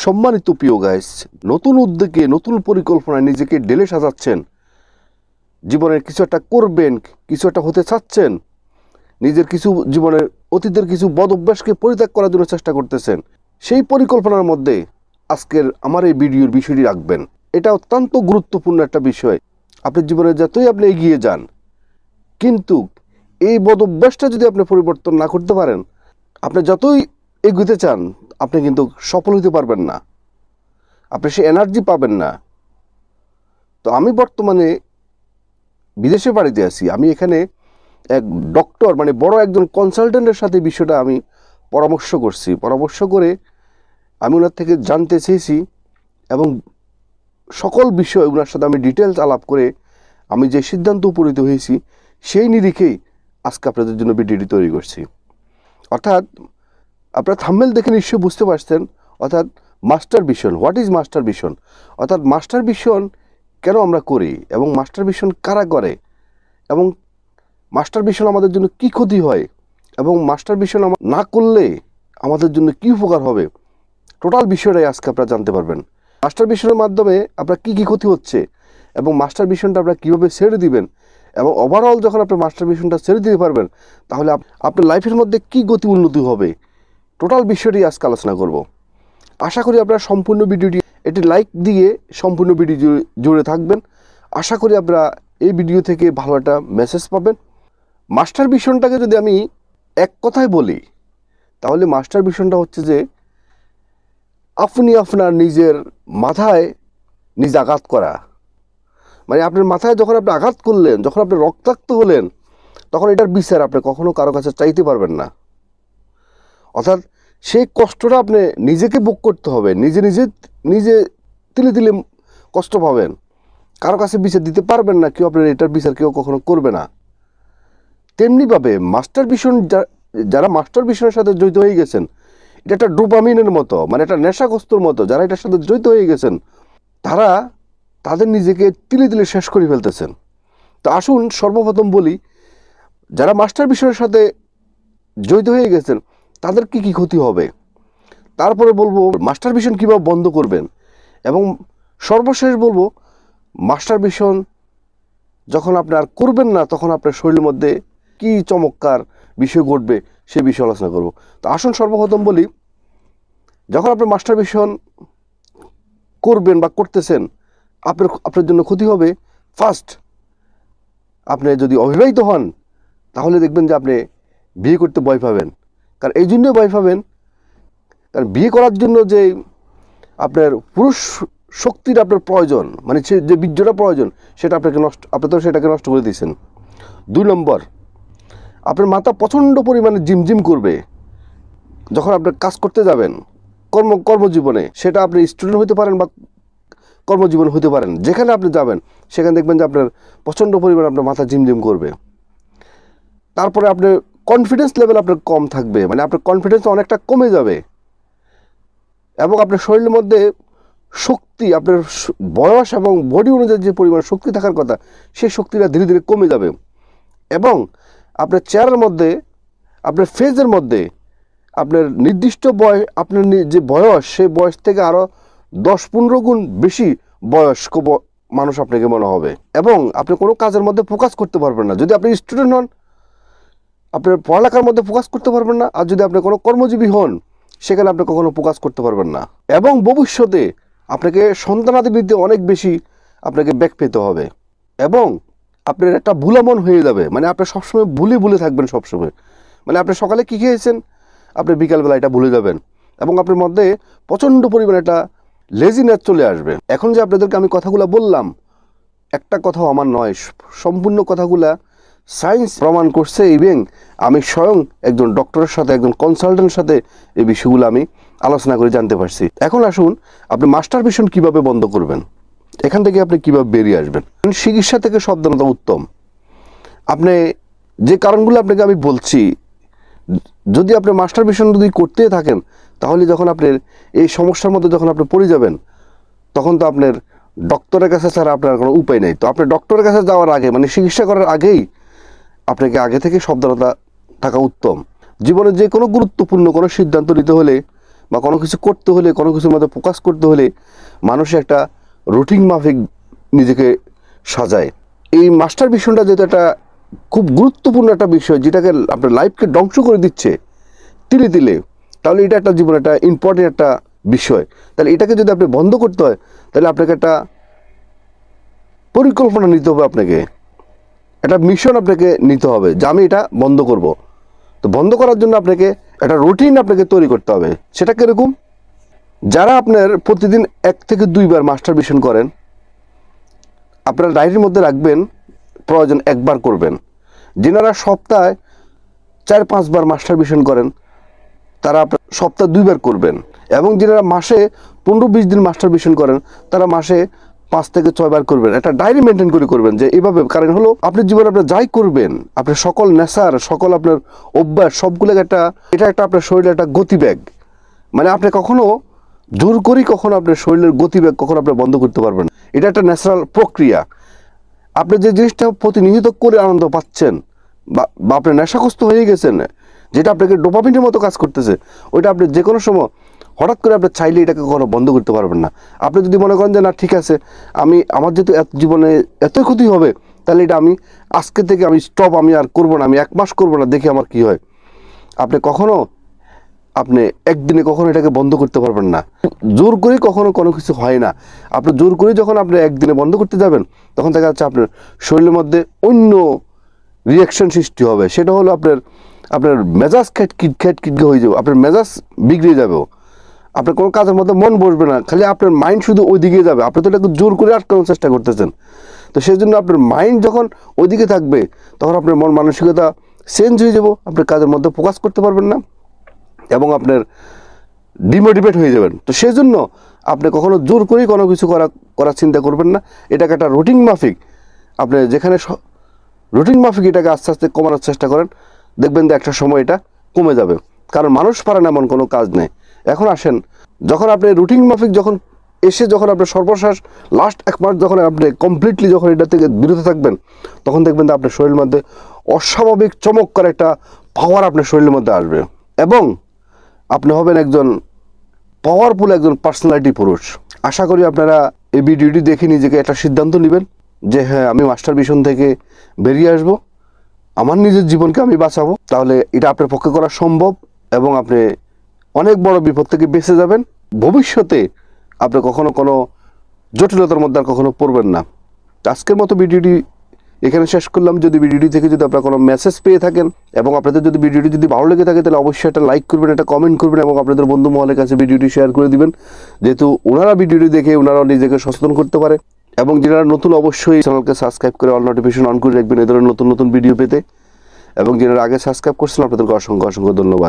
সম্মানিত প্রিয় গাইস, নতুন উদ্যোগে নতুন পরিকল্পনায় নিজেকে ঢেলে সাজাচ্ছেন, জীবনের কিছু একটা করবেন, কিছু একটা হতে চাচ্ছেন, নিজের কিছু জীবনের অতীতের কিছু বদ অভ্যাসকে পরিত্যাগ করার জন্য চেষ্টা করতেছেন, সেই পরিকল্পনার মধ্যে আজকের আমার এই ভিডিওর বিষয়টি রাখবেন। এটা অত্যন্ত গুরুত্বপূর্ণ একটা বিষয়। আপনার জীবনে যতই আপনি এগিয়ে যান, কিন্তু এই বদ অভ্যাসটা যদি আপনি পরিবর্তন না করতে পারেন, আপনি যতই এগোতে চান আপনি কিন্তু সফল হতে পারবেন না, আপনি সে এনার্জি পাবেন না। তো আমি বর্তমানে বিদেশে বাড়িতে আছি। আমি এখানে এক ডক্টর মানে বড় একজন কনসালটেন্টের সাথে বিষয়টা আমি পরামর্শ করে আমি ওনার থেকে জানতে চেয়েছি এবং সকল বিষয় ওনার সাথে আমি ডিটেলস আলাপ করে আমি যে সিদ্ধান্ত উপনীত হয়েছি সেই নিরিখেই আজকে আপনাদের জন্য ভিডিওটি তৈরি করছি। অর্থাৎ আপনারা থাম্বনেল দেখে নিশ্চয়ই বুঝতে পারছেন, অর্থাৎ master vision. What is master vision? অর্থাৎ মাস্টার ভিশন কেন আমরা করি এবং মাস্টার ভিশন কারা করে এবং মাস্টার ভিশন আমাদের জন্য কি ক্ষতি হয় এবং মাস্টার ভিশন না করলে আমাদের জন্য কি উপকার হবে, টোটাল বিষয়টাই আজকে আপনারা জানতে পারবেন। মাস্টার ভিশনের মাধ্যমে আপনার কি ক্ষতি হচ্ছে এবং মাস্টার ভিশনটা আপনারা কীভাবে ছেড়ে দিবেন এবং ওভারঅল যখন আপনি মাস্টার ভিশনটা ছেড়ে দিতে পারবেন তাহলে আপনার লাইফের মধ্যে কি গতি উন্নতি হবে, টোটাল বিষয়টি আজকে আলোচনা করব। আশা করি আপনারা সম্পূর্ণ ভিডিওটি একটি লাইক দিয়ে সম্পূর্ণ ভিডিও জুড়ে থাকবেন। আশা করি আপনারা এই ভিডিও থেকে ভালো একটা মেসেজ পাবেন। মাস্টার ভিশনটাকে যদি আমি এক কথায় বলি তাহলে মাস্টার ভিশনটা হচ্ছে যে আপনি আপনার নিজের মাথায় নিজে আঘাত করা। মানে আপনার মাথায় যখন আপনি আঘাত করলেন, যখন আপনি রক্তাক্ত হলেন, তখন এটার বিচার আপনি কখনো কারো কাছে চাইতে পারবেন না। অর্থাৎ সেই কষ্টটা আপনি নিজেকে ভোগ করতে হবে, নিজে তিলে তিলে কষ্ট পাবেন, কারো কাছে বিচার দিতে পারবেন না, কেউ আপনার এটার বিচার কেউ কখনো করবে না। তেমনিভাবে মাস্টার ভিশন যারা মাস্টার ভিশনের সাথে জড়িত হয়ে গেছেন, এটা একটা ডোপামিনের মতো, মানে একটা নেশাগ্রস্তর মতো। যারা এটার সাথে জড়িত হয়ে গেছেন তাদের নিজেকে তিলে তিলে শেষ করে ফেলতেছেন। তো আসুন সর্বপ্রথম বলি, যারা মাস্টার ভিশনের সাথে জড়িত হয়ে গেছেন তাদের কি ক্ষতি হবে, তারপরে বলবো মাস্টার ভিশন কীভাবে বন্ধ করবেন এবং সর্বশেষ বলবো মাস্টার ভিশন যখন আপনি আর করবেন না তখন আপনার শরীরের মধ্যে কি চমৎকার বিষয় ঘটবে সে বিষয়ে আলোচনা করব। তো আসুন সর্বপ্রথম বলি, যখন আপনি মাস্টার ভিশন করবেন বা করতেছেন আপনার জন্য ক্ষতি হবে। ফার্স্ট, আপনি যদি অবিবাহিত হন তাহলে দেখবেন যে আপনি বিয়ে করতে ভয় পাবেন। কারণ এই জন্যই ভয় পাবেন, কারণ বিয়ে করার জন্য যে আপনার পুরুষ শক্তির আপনার প্রয়োজন, মানে সে যে বীর্যটা প্রয়োজন সেটা আপনি তো সেটাকে নষ্ট করে দিয়েছেন। 2 নম্বর, আপনার মাথা প্রচণ্ড পরিমাণে জিমজিম করবে যখন আপনি কাজ করতে যাবেন কর্মজীবনে। সেটা আপনি স্টুডেন্ট হতে পারেন বা কর্মজীবন হতে পারেন, যেখানে আপনি যাবেন সেখানে দেখবেন যে আপনার প্রচণ্ড পরিমাণে আপনার মাথা জিমজিম করবে। তারপরে আপনার কনফিডেন্স লেভেল আপনার কম থাকবে, মানে আপনার কনফিডেন্স অনেকটা কমে যাবে এবং আপনার শরীরের মধ্যে শক্তি, আপনার বয়স এবং বডি অনুযায়ী যে পরিমাণ শক্তি থাকার কথা সেই শক্তিটা ধীরে ধীরে কমে যাবে এবং আপনার চেহারার মধ্যে, আপনার ফেজের মধ্যে আপনার নির্দিষ্ট আপনার যে বয়স সেই বয়স থেকে আরও 10-15 গুণ বেশি বয়স্ক মানুষ আপনাকে মনে হবে এবং আপনি কোনো কাজের মধ্যে ফোকাস করতে পারবেন না। যদি আপনি স্টুডেন্ট হন আপনার পড়ালেখার মধ্যে ফোকাস করতে পারবেন না, আর যদি আপনি কোনো কর্মজীবী হন সেখানে আপনি কখনো ফোকাস করতে পারবেন না এবং ভবিষ্যতে আপনাকে সন্তানাদি নিতে অনেক বেশি আপনাকে ব্যাক পেতে হবে এবং আপনার একটা ভুলা মন হয়ে যাবে। মানে আপনি সবসময় ভুলে থাকবেন সবসময়, মানে আপনি সকালে কী খেয়েছেন আপনি বিকালবেলা এটা ভুলে যাবেন এবং আপনার মধ্যে প্রচণ্ড পরিমাণে একটা লেজিনেস চলে আসবে। এখন যে আপনাদেরকে আমি কথাগুলো বললাম, একটা কথাও আমার নয়, সম্পূর্ণ কথাগুলা সায়েন্স প্রমাণ করছে এবং আমি স্বয়ং একজন ডক্টরের সাথে, একজন কনসালটেন্টের সাথে এই বিষয়গুলো আমি আলোচনা করে জানতে পারছি। এখন আসুন আপনি মাস্টার ভিশন কীভাবে বন্ধ করবেন, এখান থেকে আপনি কীভাবে বেরিয়ে আসবেন। চিকিৎসা থেকে সাবধানতা উত্তম। আপনি যে কারণগুলো আপনাকে আমি বলছি, যদি আপনি মাস্টার ভিশন যদি করতে থাকেন তাহলে যখন আপনার এই সমস্যার মধ্যে যখন আপনি পড়ে যাবেন তখন তো আপনার ডক্টরের কাছে ছাড়া আপনার কোনো উপায় নেই। তো আপনি ডক্টরের কাছে যাওয়ার আগে, মানে চিকিৎসা করার আগেই আপনাকে আগে থেকে সাবধানতা থাকা উত্তম। জীবনে যে কোনো গুরুত্বপূর্ণ কোনো সিদ্ধান্ত নিতে হলে বা কোনো কিছু করতে হলে, কোনো কিছুর মধ্যে ফোকাস করতে হলে মানুষ একটা রুটিন মাফিক নিজেকে সাজায়। এই মাস্টার ভিশনটা যেহেতু একটা খুব গুরুত্বপূর্ণ একটা বিষয়, যেটাকে আপনার লাইফকে ধ্বংস করে দিচ্ছে তিলে তিলে, তাহলে এটা একটা জীবনে একটা ইম্পর্টেন্ট একটা বিষয়। তাহলে এটাকে যদি আপনি বন্ধ করতে হয়, তাহলে আপনাকে একটা পরিকল্পনা নিতে হবে, আপনাকে একটা মিশন আপনাকে নিতে হবে যে আমি এটা বন্ধ করব। তো বন্ধ করার জন্য আপনাকে একটা রুটিন আপনাকে তৈরি করতে হবে। সেটা কীরকম? যারা আপনার প্রতিদিন 1 থেকে 2 বার মাস্টার ভিশন করেন, আপনার ডায়েরির মধ্যে রাখবেন, প্রয়োজন 1 বার করবেন। যেনারা সপ্তাহে 4-5 বার মাস্টার ভিশন করেন, তারা আপনার সপ্তাহে 2 বার করবেন। এবং যারা মাসে 15-20 দিন মাস্টার ভিশন করেন, তারা মাসে 5 থেকে 6 বার করবেন। একটা ডায়েরি মেনটেন করে করবেন যে এইভাবে। কারণ হলো আপনি জীবনে আপনার যাই করবেন, আপনার সকল নেশার, সকল আপনার অভ্যাস, সবগুলো এটা একটা আপনার শরীরের একটা গতিবেগ। মানে আপনি কখনো জোর করেই কখনো আপনার শরীরের গতিবেগ কখনো আপনি বন্ধ করতে পারবেন না। এটা একটা ন্যাচারাল প্রক্রিয়া। আপনি যে জিনিসটা প্রতিনিয়ত করে আনন্দ পাচ্ছেন, বা আপনি নেশাগ্রস্ত হয়ে গেছেন, যেটা আপনাকে ডোপামিনের মতো কাজ করতেছে, ওইটা আপনি যে কোনো সময় হঠাৎ করে আপনি চাইলে এটাকে কখনো বন্ধ করতে পারবেন না। আপনি যদি মনে করেন যে না ঠিক আছে, আমার যেহেতু জীবনে এতই ক্ষতি হবে, তাহলে এটা আমি আজকে থেকে স্টপ, আমি আর করবো না, আমি 1 মাস করবো না, দেখি আমার কি হয়। আপনি একদিনে কখনো এটাকে বন্ধ করতে পারবেন না। জোর করে কখনো কোনো কিছু হয় না। আপনি জোর করে যখন আপনি একদিনে বন্ধ করতে যাবেন, তখন দেখা যাচ্ছে আপনার শরীরের মধ্যে অন্য রিয়াকশন সৃষ্টি হবে। সেটা হলো আপনার মেজাজ খিটখিটে হয়ে যাবে, আপনার মেজাজ বিগড়ে যাবে, আপনার কোনো কাজের মধ্যে মন বসবে না, খালি আপনার মাইন্ড শুধু ওই দিকে যাবে। আপনি তো এটাকে জোর করে আটকানোর চেষ্টা করতেছেন। তো সেই জন্য আপনার মাইন্ড যখন ওইদিকে থাকবে, তখন আপনার মন মানসিকতা চেঞ্জ হয়ে যাব, আপনার কাজের মধ্যে ফোকাস করতে পারবেন না এবং আপনার ডিমোটিভেট হয়ে যাবেন। তো সেই জন্য আপনি কখনো জোর করেই কোনো কিছু করার চিন্তা করবেন না। এটাকে একটা রুটিন মাফিক, আপনি যেখানে রুটিন মাফিক এটাকে আস্তে আস্তে কমানোর চেষ্টা করেন, দেখবেন যে একটা সময় এটা কমে যাবে। কারণ মানুষ পারে না এমন কোনো কাজ নেই। এখন আসেন, যখন আপনি রুটিন মাফিক যখন আপনি সর্বশেষ লাস্ট 1 মাস যখন আপনি কমপ্লিটলি যখন এটা থেকে বিরত থাকবেন, তখন দেখবেন যে আপনার শরীরের মধ্যে অস্বাভাবিক চমৎকার একটা পাওয়ার আপনার শরীরের মধ্যে আসবে এবং আপনি হবেন একজন পাওয়ারফুল একজন পার্সোনালিটি পুরুষ। আশা করি আপনারা এই ভিডিওটি দেখে নিজেকে একটা সিদ্ধান্ত নেবেন যে হ্যাঁ, আমি মাস্টার ভিশন থেকে বেরিয়ে আসব, আমার নিজের জীবনকে আমি বাঁচাবো। তাহলে এটা আপনার পক্ষে করা সম্ভব এবং আপনি অনেক বড় বিপদ থেকে বেঁচে যাবেন। ভবিষ্যতে আপনি কখনো কোনো জটিলতার মধ্যে আর কখনো পড়বেন না। আজকের মতো ভিডিওটি এখানে শেষ করলাম। যদি ভিডিওটি থেকে যদি আপনারা কোনো মেসেজ পেয়ে থাকেন এবং আপনাদের যদি ভিডিওটি যদি ভালো লেগে থাকে, তাহলে অবশ্যই একটা লাইক করবেন, একটা কমেন্ট করবেন এবং আপনাদের বন্ধু মহলের কাছে ভিডিওটি শেয়ার করে দিবেন, যেহেতু ওনারা ভিডিওটি দেখে ওনারাও নিজেকে সচেতন করতে পারে। এবং যারা নতুন, অবশ্যই চ্যানেলকে সাবস্ক্রাইব করে অল নোটিফিকেশন অন করে রাখবেন এই ধরনের নতুন নতুন ভিডিও পেতে। এবং যারা আগে সাবস্ক্রাইব করছেন, আপনাদেরকে অসংখ্য ধন্যবাদ।